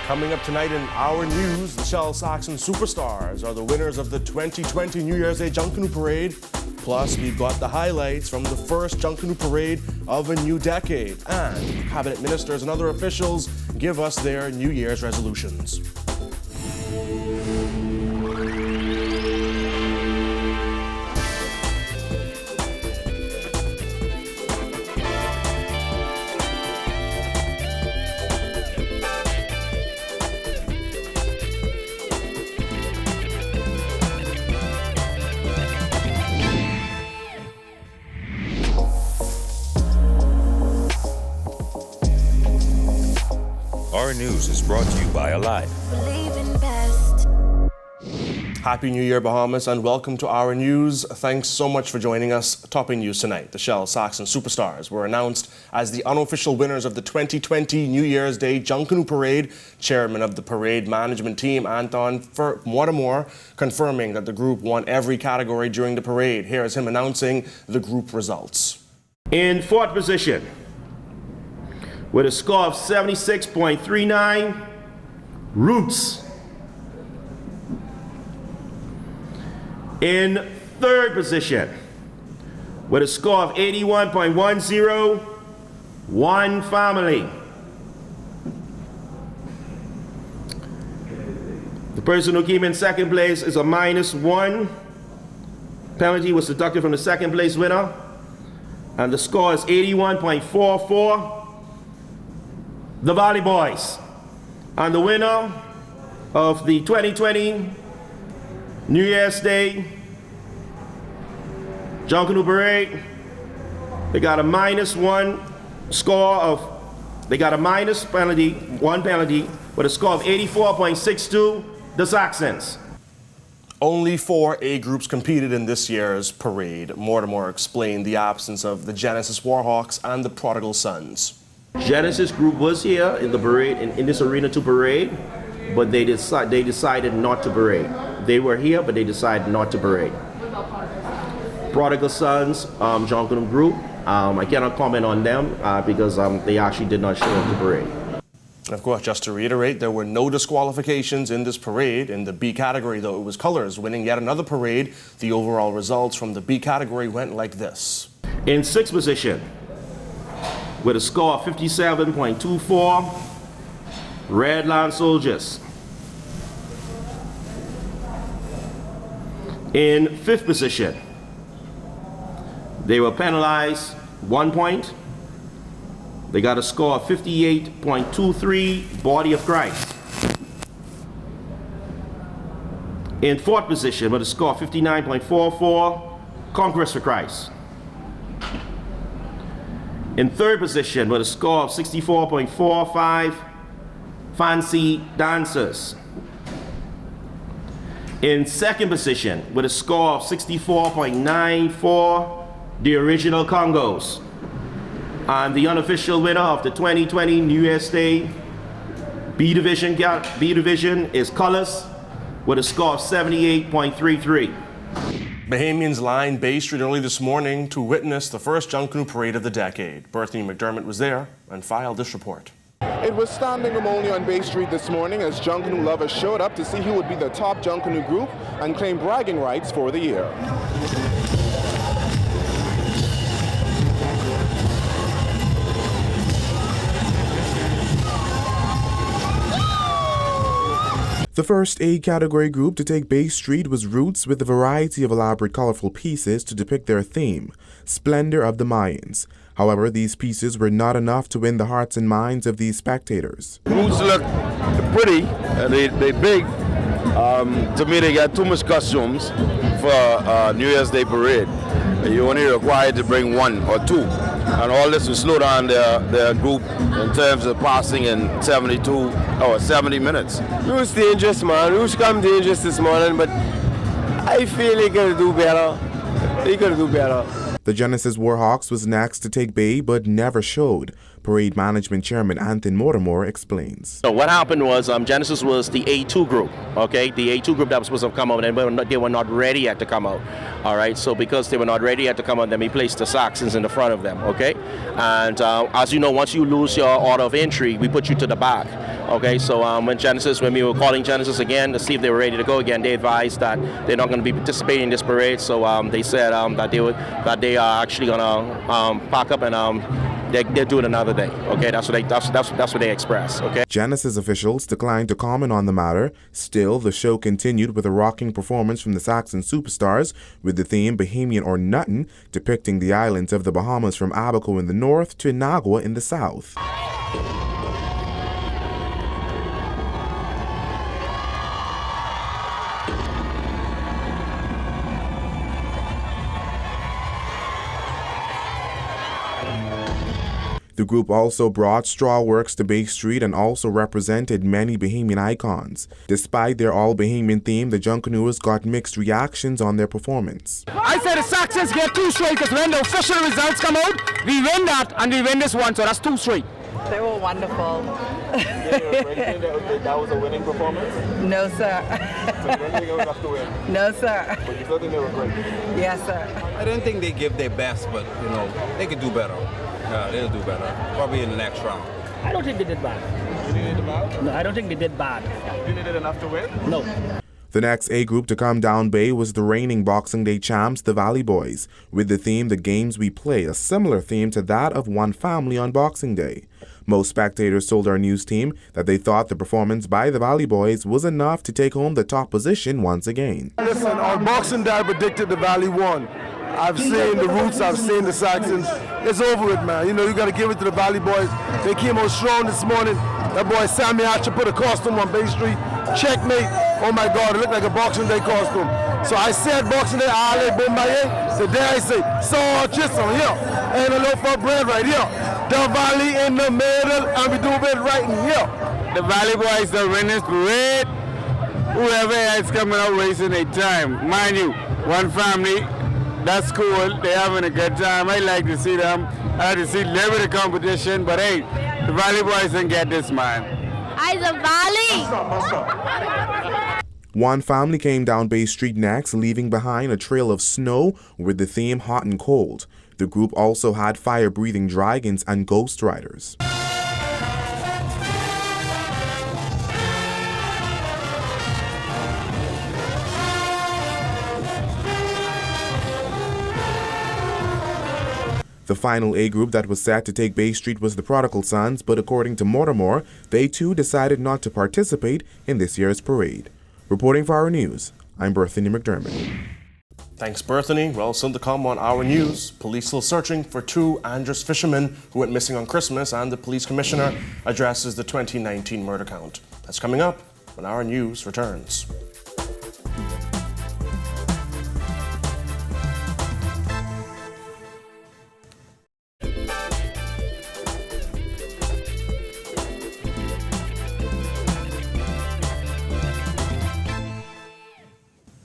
Coming up tonight in our news, the Shell Saxon Superstars are the winners of the 2020 New Year's Day JUNKANOO Parade. Plus, we've got the highlights from the first JUNKANOO Parade of a new decade. And cabinet ministers and other officials give us their New Year's resolutions. Our news is brought to you by LLOYD. Happy New Year, Bahamas, and welcome to our news. Thanks so much for joining us. Topping news tonight, the Shell Saxon Superstars were announced as the unofficial winners of the 2020 New Year's Day JUNKANOO Parade. Chairman of the parade management team, ANTHEN, Mortimer, confirming that the group won every category during the parade. Here is him announcing the group results. In fourth position, with a score of 76.39, Roots. In third position, with a score of 81.10, One Family. The person who came in second place is a -1. Penalty was deducted from the second place winner, and the score is 81.44. The Valley Boys. And the winner of the 2020 New Year's Day JUNKANOO Parade, they got a -1 score of, they got a one penalty with a score of 84.62, the Saxons. Only 4 A groups competed in this year's parade. Mortimer explained the absence of the Genesis Warhawks and the Prodigal Sons. Genesis group was here in the parade, in this arena to parade, but they decided not to parade. They were here, but they decided not to parade. Prodigal Sons, JUNKANOO group, I cannot comment on them because they actually did not show up to parade. Of course, just to reiterate, there were no disqualifications in this parade. In the B category, though, it was Colors winning yet another parade. The overall results from the B category went like this. In sixth position, with a score of 57.24, Red Land Soldiers. In fifth position, they were penalized 1 point. They got a score of 58.23, Body of Christ. In fourth position, with a score of 59.44, Conquest for Christ. In third position, with a score of 64.45, Fancy Dancers. In second position, with a score of 64.94, the Original Congos. And the unofficial winner of the 2020 New Year's Day B Division is Colors, with a score of 78.33. Bahamians lined Bay Street early this morning to witness the first JUNKANOO Parade of the decade. BERTHONY McDermott was there and filed this report. It was standing room only on Bay Street this morning as JUNKANOO lovers showed up to see who would be the top JUNKANOO group and claim bragging rights for the year. The first A category group to take Bay Street was Roots, with a variety of elaborate, colorful pieces to depict their theme, Splendor of the Mayans. However, these pieces were not enough to win the hearts and minds of these spectators. Roots look pretty, they big. To me, they got too much costumes for New Year's Day parade. You only required to bring 1 or 2. And all this will slow down their group in terms of passing in 72 or 70 minutes. Roots dangerous, man. Roots come dangerous this morning, but I feel they could do better. They could do better. The Genesis Warhawks was next to take Bay, but never showed. Parade Management Chairman ANTHEN Mortimer explains. So what happened was Genesis was the A2 group, okay? The A2 group that was supposed to come out, and they were not ready yet to come out, all right? So because they were not ready yet to come out, then we placed the Saxons in the front of them, okay? And as you know, once you lose your order of entry, we put you to the back. Okay, so when we were calling Genesis again to see if they were ready to go again, they advised that they're not going to be participating in this parade. So they said that they are actually going to pack up and they'll do it another day. Okay, that's what they expressed. Okay. Genesis officials declined to comment on the matter. Still, the show continued with a rocking performance from the SAXONS superstars with the theme Bahamian or Nuttin', depicting the islands of the Bahamas from Abaco in the north to Inagua in the south. The group also brought straw works to Bay Street and also represented many Bahamian icons. Despite their all-Bahamian theme, the Junkanoos got mixed reactions on their performance. I said the SAXONS get 2 straight because when the official results come out, we win that and we win this one, so that's 2 straight. They were wonderful. That was a winning performance? No, sir. So you don't think it was enough to win? No, sir. But you still think they were great? Yes, sir. I don't think they give their best, but you know, they could do better. They'll do better. Probably in the next round. I don't think they did bad. You think they did bad? No, I don't think they did bad. You think they did enough to win? No. The next A group to come down Bay was the reigning Boxing Day champs, the Valley Boys, with the theme The Games We Play, a similar theme to that of One Family on Boxing Day. Most spectators told our news team that they thought the performance by the Valley Boys was enough to take home the top position once again. Listen, on Boxing Day I predicted the Valley won. I've seen the Roots, I've seen the Saxons. It's over with, man. You know, you got to give it to the Valley Boys. They came on strong this morning. That boy Sammy Archer put a costume on Bay Street. Checkmate. Oh my God, it looked like a Boxing Day costume. So I said Boxing Day, Ale Bombaye. Today I say, Saw Chisholm here. And a loaf of bread right here. The Valley in the middle, and we do it right in here. The Valley Boys are winning parade. Whoever else coming out wasting their time. Mind you, One Family, that's cool. They're having a good time. I like to see them. I like to see them with the competition. But hey, the Valley Boys didn't get this, man. I the Valley. One Family came down Bay Street next, leaving behind a trail of snow with the theme Hot and Cold. The group also had fire-breathing dragons and ghost riders. The final A group that was set to take Bay Street was the Prodigal Sons, but according to Mortimer, they too decided not to participate in this year's parade. Reporting for Our News, I'm BERTHONY McDermott. Thanks, Berthony. Well, soon to come on Our News. Police still searching for 2 Andros fishermen who went missing on Christmas, and the police commissioner addresses the 2019 murder count. That's coming up when Our News returns.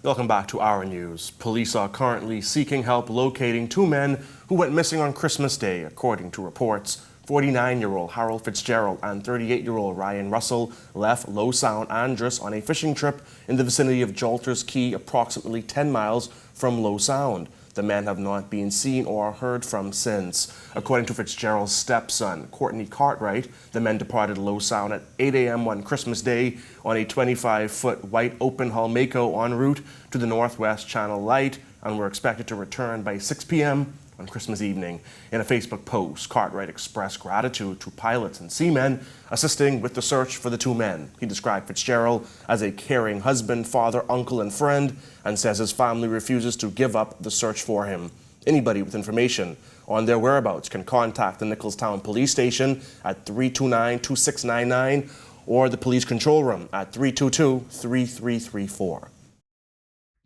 Welcome back to Our News. Police are currently seeking help locating 2 men who went missing on Christmas Day, according to reports. 49-year-old Harold Fitzgerald and 38-year-old Ryan Russell left Low Sound, Andros on a fishing trip in the vicinity of Jolters Key, approximately 10 miles from Low Sound. The men have not been seen or heard from since. According to Fitzgerald's stepson, Courtney Cartwright, the men departed Low Sound at 8 a.m. on Christmas Day on a 25-foot white open hull Mako en route to the Northwest Channel Light and were expected to return by 6 p.m. on Christmas evening. In a Facebook post, Cartwright expressed gratitude to pilots and seamen assisting with the search for the 2 men. He described Fitzgerald as a caring husband, father, uncle, and friend, and says his family refuses to give up the search for him. Anybody with information on their whereabouts can contact the Nicholstown Police Station at 329-2699 or the Police Control Room at 322-3334.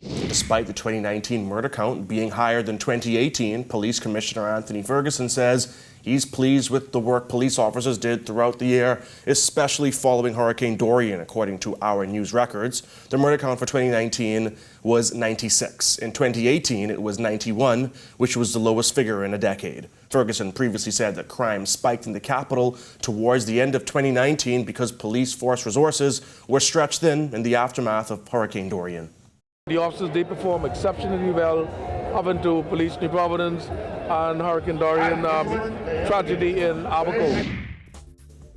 Despite the 2019 murder count being higher than 2018, Police Commissioner Anthony Ferguson says he's pleased with the work police officers did throughout the year, especially following Hurricane Dorian. According to Our News records, the murder count for 2019 was 96. In 2018, it was 91, which was the lowest figure in a decade. Ferguson previously said that crime spiked in the capital towards the end of 2019 because police force resources were stretched thin in the aftermath of Hurricane Dorian. The officers, they perform exceptionally well. having to Police New Providence and Hurricane Dorian tragedy in Abaco.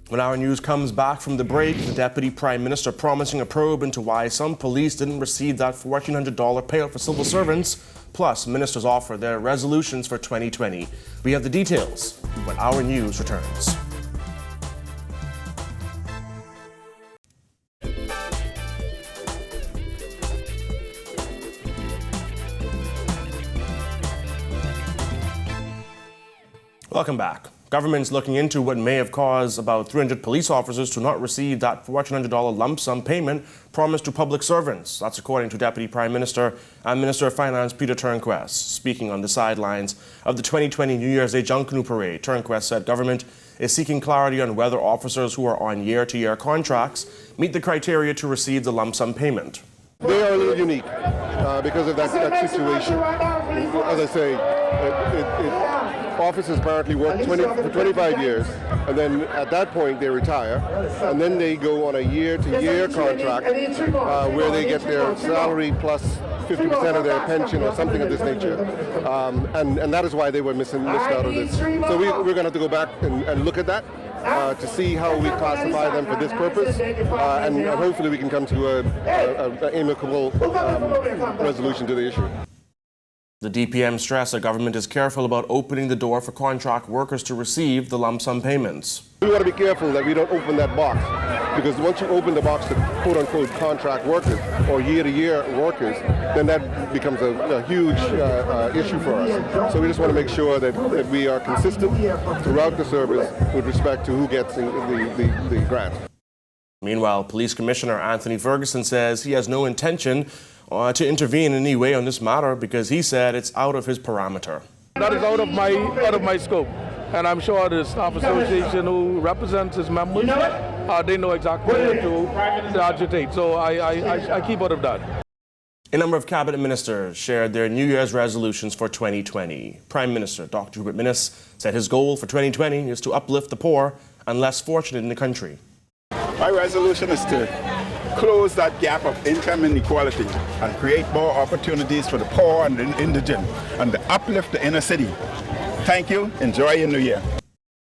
When our news comes back from the break, the Deputy Prime Minister promising a probe into why some police didn't receive that $1,400 payout for civil servants, plus ministers offer their resolutions for 2020. We have the details when our news returns. Welcome back. Government's looking into what may have caused about 300 police officers to not receive that $1,400 lump sum payment promised to public servants. That's according to Deputy Prime Minister and Minister of Finance Peter Turnquest. Speaking on the sidelines of the 2020 New Year's Day JUNKANOO parade, Turnquest said government is seeking clarity on whether officers who are on year-to-year contracts meet the criteria to receive the lump sum payment. They are a little unique because of that situation. As I say, officers apparently work for 25 years, and then at that point they retire, and then they go on a year-to-year contract where they get their salary plus 50% of their pension or something of this nature, and that is why they were missed out on this. So we're going to have to go back and look at that to see how we classify them for this purpose, and hopefully we can come to an amicable resolution to the issue. The DPM stressed the government is careful about opening the door for contract workers to receive the lump sum payments. We want to be careful that we don't open that box, because once you open the box to quote-unquote contract workers or year-to-year workers, then that becomes a huge issue for us. So we just want to make sure that we are consistent throughout the service with respect to who gets the grant. Meanwhile, Police Commissioner Anthony Ferguson says he has no intention to intervene in any way on this matter because he said it's out of his parameter. That is out of my scope, and I'm sure the staff association who represents its members, they know exactly what to agitate. So I keep out of that. A number of cabinet ministers shared their New Year's resolutions for 2020. Prime Minister Dr. Hubert MINNIS said his goal for 2020 is to uplift the poor and less fortunate in the country. My resolution is to close that gap of income inequality and create more opportunities for the poor and the indigent and to uplift the inner city. Thank you. Enjoy your new year.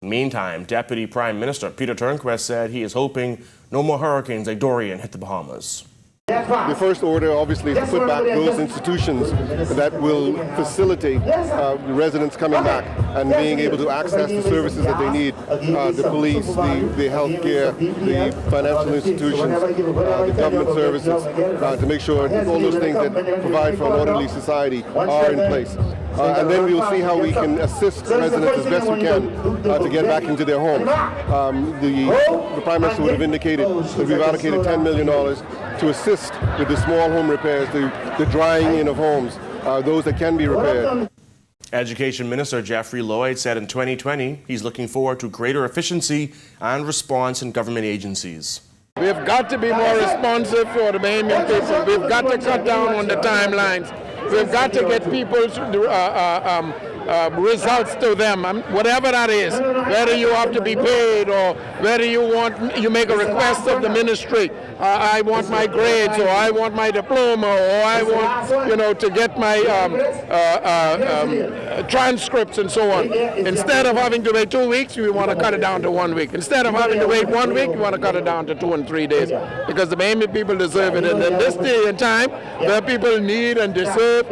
Meantime, Deputy Prime Minister Peter Turnquest said he is hoping no more hurricanes like Dorian hit the Bahamas. The first order, obviously, is to put back those institutions that will facilitate the residents coming back and being able to access the services that they need, the police, the health care, the financial institutions, the government services, to make sure all those things that provide for an orderly society are in place. And then we'll see how we can assist residents as best we can to get back into their homes. The Prime Minister would have indicated that we've allocated $10 million to assist with the small home repairs, the drying in of homes, those that can be repaired. Education Minister Jeffrey LLOYD said in 2020 he's looking forward to greater efficiency and response in government agencies. We've got to be more responsive for the Bahamian people. We've got to cut down on the timelines. We've got to get people's results to them, whatever that is, whether you have to be paid or whether you make a request of the ministry, I want my grades, or I want my diploma, or I want, to get my transcripts and so on. Instead of having to wait 2 weeks, we want to cut it down to 1 week. Instead of having to wait 1 week, we want to cut it down to 2 and 3 days, because the Bahamian people deserve it. And in this day and time, where people need and deserve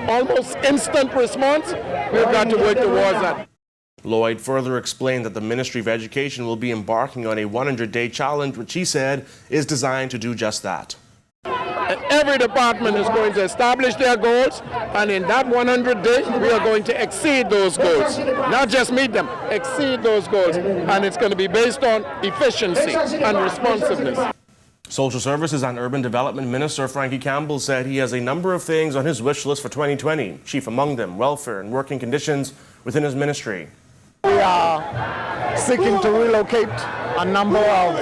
almost instant response, we've got to work towards that. LLOYD further explained that the Ministry of Education will be embarking on a 100-day challenge, which he said is designed to do just that. Every department is going to establish their goals, and in that 100 days, we are going to exceed those goals. Not just meet them, exceed those goals. And it's going to be based on efficiency and responsiveness. Social Services and Urban Development Minister Frankie Campbell said he has a number of things on his wish list for 2020, chief among them welfare and working conditions within his ministry. We are seeking to relocate a number of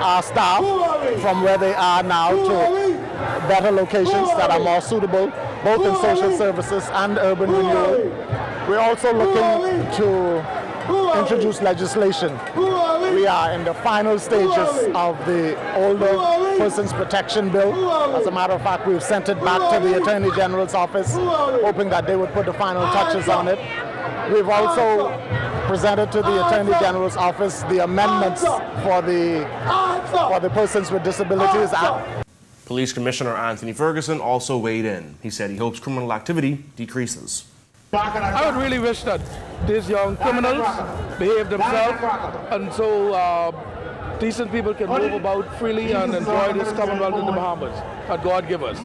our staff from where they are now to better locations that are more suitable, both in social services and urban renewal. We're also looking to introduce legislation We are in the final stages of the Older Persons Protection Bill. As a matter of fact, we've sent it back to the Attorney General's office, hoping that they would put the final touches on it. We've also presented to the Attorney General's office the amendments for the Persons with Disabilities Act. Police Commissioner Anthony Ferguson also weighed in. He said he hopes criminal activity decreases. I would really wish that these young criminals behave themselves and so decent people can move about freely and enjoy this Commonwealth in the Bahamas that God give us.